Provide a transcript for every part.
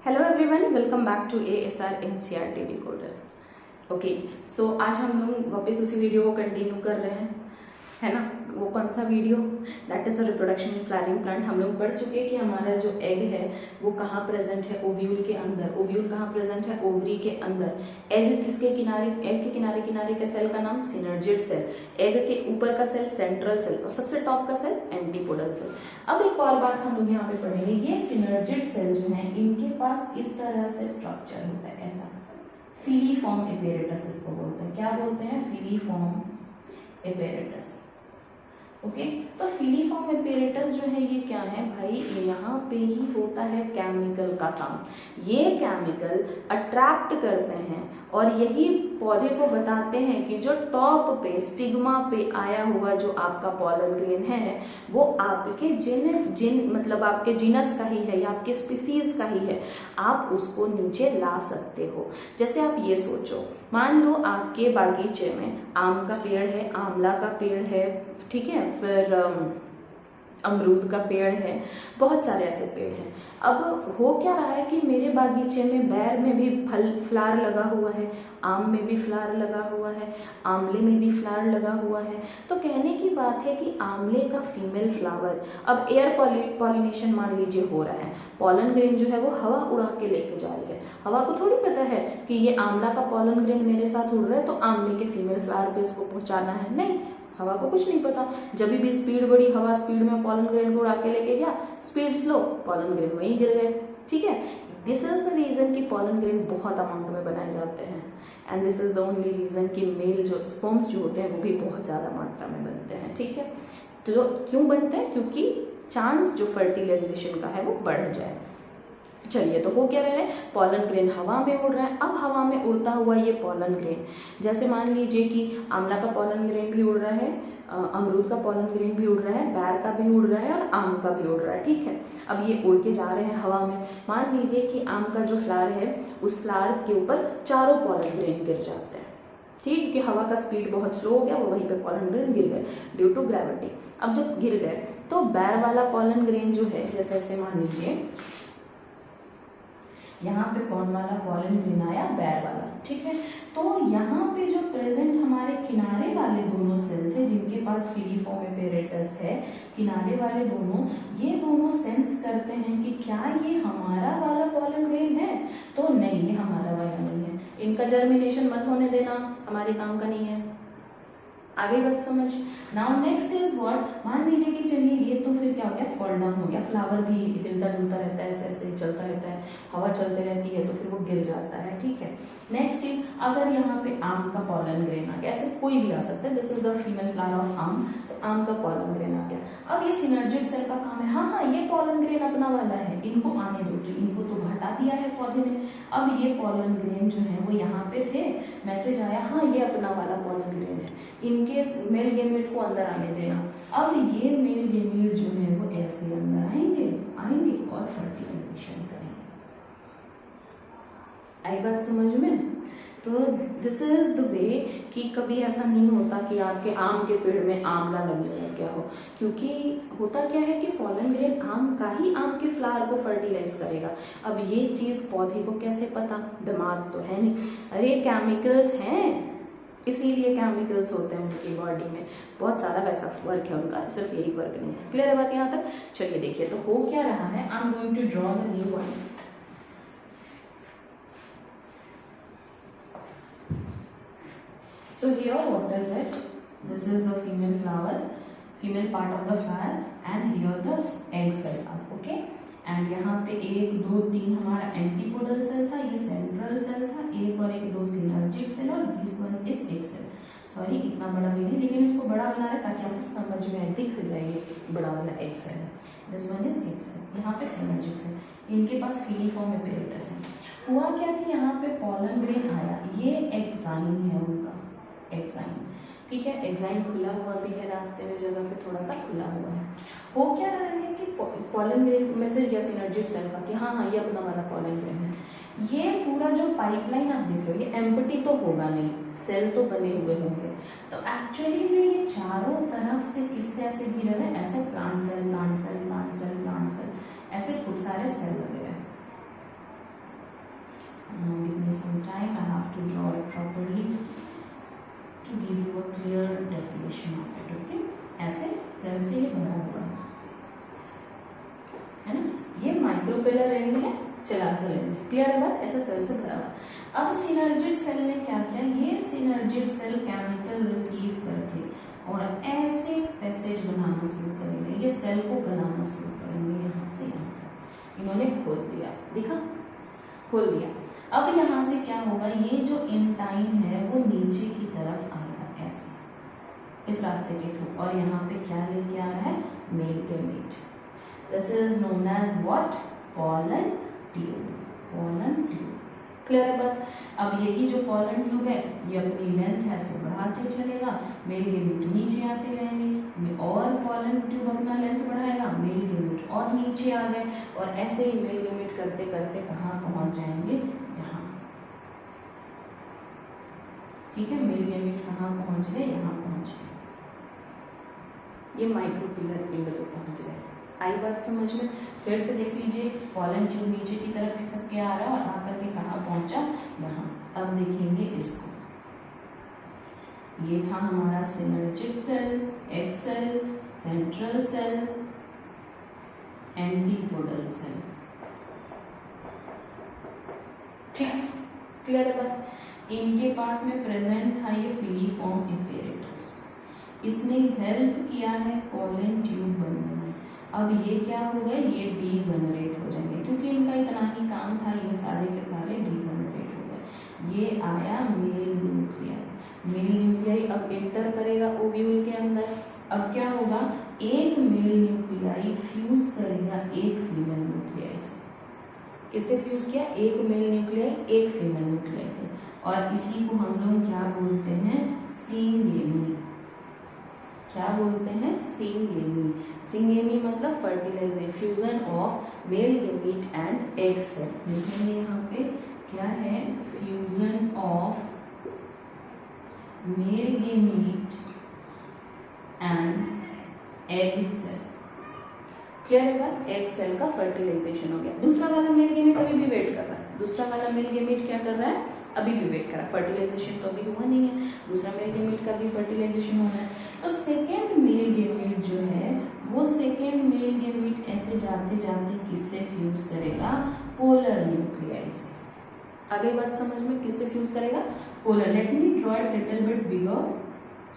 Hello everyone, welcome back to ASR NCERT decoder. Okay, so आज हम लोग वापस उसी वीडियो को कंटिन्यू कर रहे हैं, है ना। वो कौन सा video? That is a reproduction in flowering plant. हम लोग पढ़ चुके हैं कि हमारा जो एग है वो कहाँ प्रेजेंट है, ओव्यूल के अंदर। ओव्यूल कहाँ प्रेजेंट है? ओवरी के अंदर। एग किसके किनारे? एग के किनारे किनारे के सेल का नाम सिनर्जिड सेल। एग के ऊपर का सेल सेंट्रल सेल और सबसे टॉप का सेल एंटीपोडल सेल। अब एक और बात हम लोग यहाँ पे पढ़ेंगे, ये सिनर्जिड सेल जो है इनके पास इस तरह से स्ट्रक्चर होता है, ऐसा फिलीफॉर्म एपेरेटस इसको बोलते हैं। क्या बोलते हैं? Filiform apparatus. ओके, तो फिलीफॉर्म एपेरेटस जो है ये क्या है भाई? यहाँ पे ही होता है केमिकल का काम। ये केमिकल अट्रैक्ट करते हैं और यही पौधे को बताते हैं कि जो टॉप पे स्टिग्मा पे आया हुआ जो आपका पॉलन ग्रेन है वो आपके जिन मतलब आपके जीनस का ही है या आपके स्पीसीज का ही है, आप उसको नीचे ला सकते हो। जैसे आप ये सोचो, मान लो आपके बागीचे में आम का पेड़ है, आंवला का पेड़ है, ठीक है, फिर अमरूद का पेड़ है, बहुत सारे ऐसे पेड़ हैं। अब हो क्या रहा है कि मेरे बागीचे में बैर में भी फ्लावर लगा हुआ है, आम में भी फ्लावर लगा हुआ है, आंवले में भी फ्लावर लगा हुआ है। तो कहने की बात है कि आंवले का फीमेल फ्लावर, अब एयर पॉलिनेशन मान लीजिए हो रहा है, पॉलन ग्रेन जो है वो हवा उड़ा के लेके जा रही है। हवा को थोड़ी पता है कि ये आंवला का पॉलन ग्रेन मेरे साथ उड़ रहा है तो आंवले के फीमेल फ्लावर पे इसको पहुंचाना है, नहीं, हवा को कुछ नहीं पता। जब भी स्पीड बढ़ी, हवा स्पीड में पॉलन ग्रेन को उड़ा के लेके गया, स्पीड स्लो, पॉलन ग्रेन वहीं गिर गए। ठीक है, दिस इज द रीजन कि पॉलन ग्रेन बहुत अमाउंट में बनाए जाते हैं and this is the only reason कि मेल जो स्पर्म्स जो होते हैं वो भी बहुत ज़्यादा मात्रा में बनते हैं। ठीक है, तो क्यों बनते हैं? क्योंकि चांस जो फर्टिलाइजेशन का है वो बढ़ जाए। चलिए, तो हो क्या रहा है? पॉलन ग्रेन हवा में उड़ रहा है। अब हवा में उड़ता हुआ ये पॉलन ग्रेन, जैसे मान लीजिए कि आंवला का पॉलन ग्रेन भी उड़ रहा है, अमरूद का पॉलन ग्रेन भी उड़ रहा है, बैर का भी उड़ रहा है और आम का भी उड़ रहा है। ठीक है, अब ये उड़ के जा रहे हैं हवा में। मान लीजिए कि आम का जो फ्लावर है उस फ्लावर के ऊपर चारों पॉलन ग्रेन गिर जाते हैं। ठीक, कि हवा का स्पीड बहुत स्लो हो गया, वो वहीं पे पॉलन ग्रेन गिर गए ड्यू टू ग्रेविटी। अब जब गिर गए तो बैर वाला पॉलन ग्रेन जो है, जैसे ऐसे मान लीजिए यहाँ पे कौन वाला पॉलन ग्रेन आया? बैर वाला। ठीक है, तो यहाँ पे जो प्रेजेंट हमारे किनारे वाले दोनों सेल थे जिनके पास फिलीफॉर्म एपेरेटस है, किनारे वाले दोनों, ये दोनों सेंस करते हैं कि क्या ये हमारा वाला पॉलन ग्रेन है? तो नहीं, ये हमारा वाला नहीं है। इनका जर्मिनेशन मत होने देना, हमारे काम का नहीं है। आगे बात समझ। नाउ नेक्स्ट इज व्हाट, मान लीजिए कि चलिए ये तो फिर क्या हो गया? फॉल डाउन हो गया, फ्लावर भी हिलता डुलता रहता है, ऐसे ऐसे चलता रहता है, हवा चलते रहती है तो फिर वो गिर जाता है। ठीक है, नेक्स्ट इज, अगर यहाँ पे आम का पॉलन ग्रेन आ गया, ऐसे कोई भी आ सकता है, this is the female flower of आम, तो आम का पॉलन ग्रेन आ गया। अब ये सिनर्जिड सेल का काम है, हाँ ये पॉलन ग्रेन अपना वाला है, इनको आने दो, इनको तो हटा दिया है पौधे ने। अब ये पॉलन ग्रेन जो है वो यहाँ पे थे, मैसेज आया, हाँ ये अपना वाला पॉलन ग्रेन है, इनके मेल गेमेट को अंदर आने देना। अब ये मेल गेमेट जो है वो ऐसे अंदर आएंगे और फर्टिलाइजेशन करेंगे। आई बात समझ में? तो दिस इज द वे कि कभी ऐसा नहीं होता कि आपके आम के पेड़ में आंवला लग जाए क्या हो, क्योंकि होता क्या है कि पॉलन ग्रेन आम का ही आम के फ्लावर को फर्टिलाइज करेगा। अब ये चीज़ पौधे को कैसे पता? दिमाग तो है नहीं, अरे केमिकल्स हैं, इसीलिए केमिकल्स होते हैं उनकी बॉडी में, बहुत सारा वैसा वर्क है उनका, सिर्फ यही वर्क नहीं है। क्लियर है बात यहाँ तक? चलिए देखिए, तो हो क्या रहा है, I am going to draw the new one. So here what is it? This is the female flower, female part of the flower and here the egg cell are, okay? And यहाँ पे 1 2 3 हमारा antipodal cell था, ये central cell था, 1 और 1 2 synergic cell और this one is egg cell. Sorry इतना बड़ा भी नहीं, लेकिन इसको बड़ा बना रहे ताकि आपको समझ में दिख जाए बड़ा वाला एग सेल है। This one is egg cell, यहाँ पे सिनर्जिक सेल, इनके पास फिलीफॉर्म एपेरेटस है। हुआ क्या कि यहाँ पे पॉलन ग्रेन आया, ये एक्साइन है उनका, एक्साइन। ठीक है, एक्साइन खुला हुआ भी है, रास्ते में जगह पे थोड़ा सा खुला हुआ है। हो क्या रहा है कि पॉलन ग्रेन मैसेज गया सिनर्जिड सेल का कि हाँ ये अपना वाला पॉलन ग्रेन है। ये पूरा जो पाइपलाइन आप देख रहे हो ये एम्प्टी तो होगा नहीं, सेल तो बने हुए होंगे, तो एक्चुअली में ये चारों तरफ से किससे ऐसे घिरे हुए, ऐसे plant cell plant cell plant cell plant cell, ऐसे खूब सारे सेल लगे हैं। माइक्रोपिलर एंड है, चलासल एंड है। क्लियर है बात? ऐसा सेल से भरा हुआ। अब सिनर्जिड सेल ने क्या किया, ये सिनर्जिड सेल केमिकल रिसीव करके और ऐसे पैसेज बनाना शुरू करेंगे, ये सेल को बनाना शुरू करेंगे यहाँ से यहाँ तक। इन्होंने खोल दिया, देखा, खोल दिया। अब यहाँ से क्या होगा, ये जो इंटाइन है वो नीचे की तरफ आएगा ऐसे, इस रास्ते के थ्रू, और यहाँ पे क्या लेके आ रहा है, male gamete. This is known as what, pollen tube, pollen tube. Clear है बात? अब यही जो पॉलन ट्यूब है ये अपनी लेंथ ऐसे बढ़ाते चलेगा, मेल गैमेट नीचे आते रहेंगे, और पॉलन ट्यूब अपना लेंथ बढ़ाएगा, मेल गैमेट और नीचे आ गए, और ऐसे ही मेल गैमेट करते करते कहाँ पहुंच जाएंगे, यहाँ। ठीक है, मेल गैमेट कहाँ पहुंच गए, यहाँ पहुंच गए, ये माइक्रोपिलर एंड को पहुंच गए। आई बात समझ में? फिर से देख लीजिए, पॉलन ट्यूब नीचे की तरफ खिसक के आ रहा है और आकर के कहाँ पहुंचा, यहाँ। अब देखेंगे इसको, ये था हमारा synergid cell, egg cell, central cell, antipodal cell. ठीक, क्लियर है बात? इनके पास में प्रेजेंट था ये फिलीफॉर्म एपेरेटस, इसने हेल्प किया है पॉलन ट्यूब बनने में। अब ये क्या हो गए, ये डीजनरेट हो जाएंगे, क्योंकि इनका इतना ही काम था, ये सारे के सारे डीजनरेट हो गए। ये आया मेल न्यूक्लियाई, मेल न्यूक्लियाई अब इंटर करेगा ओव्यूल के अंदर। अब क्या होगा, एक मेल न्यूक्लियाई फ्यूज करेगा एक फीमेल न्यूक्लियाई से। किसे फ्यूज किया, एक मेल न्यूक्लियाई एक फीमेल न्यूक्लियाई से, और इसी को हम लोग क्या बोलते हैं, सिंगेमी। क्या बोलते हैं, सिंगेमी। सिंगेमी मतलब fertilisation, fusion of male gamete and egg cell. देखेंगे यहाँ पे क्या है, fusion of male gamete and egg cell. Clear है बात? एग सेल का फर्टिलाइजेशन हो गया। दूसरा वाला मेल गैमीट अभी भी वेट कर रहा है, दूसरा वाला मेल गैमीट क्या कर रहा है, अभी भी वेट कर रहा है, फर्टिलाइजेशन तो अभी हुआ नहीं है, दूसरा मेल गैमीट का भी फर्टिलाइजेशन होना है। तो सेकेंड मेल गैमीट जो है वो सेकेंड मेल गैमीट ऐसे जाते जाते किससे फ्यूज करेगा, पोलर न्यूक्लियाई से। आगे बात समझ में, किससे फ्यूज करेगा, polar. Let me draw it little bit bigger.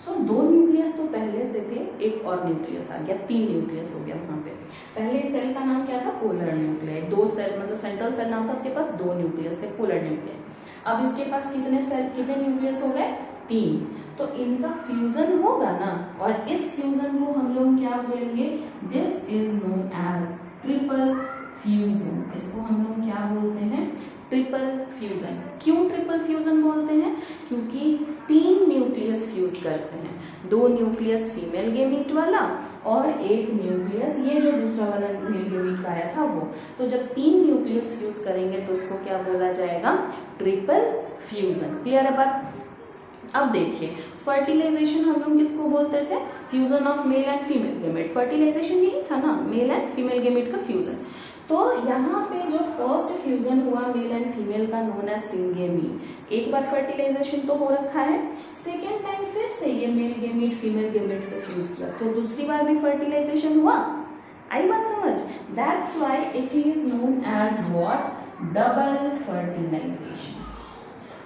So दो न्यूक्लियस तो पहले से थे, एक और न्यूक्लियस आ गया, 3 न्यूक्लियस हो गया वहां पे। पहले सेल का नाम क्या था, पोलर न्यूक्लियाई। 2 सेल मतलब सेंट्रल सेल नाम था, उसके पास 2 न्यूक्लियस थे, पोलर न्यूक्लियाई। अब इसके पास कितने सेल, कितने न्यूक्लियस हो गए, 3। तो इनका फ्यूजन होगा ना, और इस फ्यूजन को हम लोग क्या बोलेंगे, this is known as triple fusion. इसको हम लोग क्या बोलते हैं, ट्रिपल फ्यूजन। क्यों ट्रिपल फ्यूजन बोलते हैं, क्योंकि 3 न्यूक्लियस फ्यूज करते हैं, 2 न्यूक्लियस फीमेल गैमीट वाला और 1 न्यूक्लियस ये जो दूसरा वाला मेल गैमीट का आया था वो। तो जब 3 न्यूक्लियस फ्यूज करेंगे तो उसको क्या बोला जाएगा, ट्रिपल फ्यूजन। क्लियर है बात? अब देखिए, फर्टिलाइजेशन हम लोग किसको बोलते थे, fusion of male and female gamete. Fertilisation यही था ना, मेल एंड फीमेल गैमेट का फ्यूजन। तो यहाँ पे जो फर्स्ट फ्यूजन हुआ मेल एंड फीमेल का, नोन एज सिंगेमी। एक बार फर्टिलाइजेशन तो हो रखा है, सेकेंड टाइम फिर से ये मेल गैमेट फीमेल गैमेट से फ्यूज किया, तो दूसरी बार भी फर्टिलाइजेशन हुआ। आई बात समझ? That's why it is known as what, double fertilisation.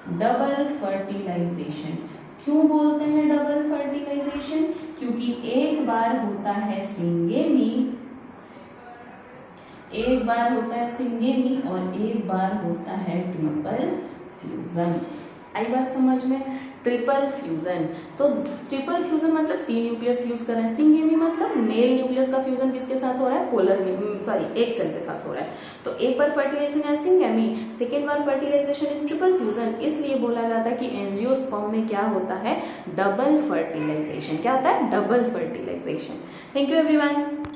Double fertilisation क्यों बोलते हैं डबल फर्टिलाइजेशन, क्योंकि एक बार होता है सिंगेमी, एक बार होता है सिंगेमी और एक बार होता है ट्रिपल फ्यूजन। आई बात समझ में? ट्रिपल फ्यूजन, तो ट्रिपल फ्यूजन मतलब 3 न्यूक्लियस फ्यूज कर रहे हैं। सिंगेमी मतलब मेल न्यूक्लियस का फ्यूजन किसके साथ हो रहा है, पोलर एग सेल के साथ हो रहा है। तो एक बार फर्टिलाइजेशन है सिंगेमी, सेकेंड बार फर्टिलाइजेशन इज ट्रिपल फ्यूजन। इसलिए बोला जाता है कि एंजियोस्पर्म में क्या होता है, डबल फर्टिलाइजेशन। क्या होता है, double fertilisation. Thank you everyone.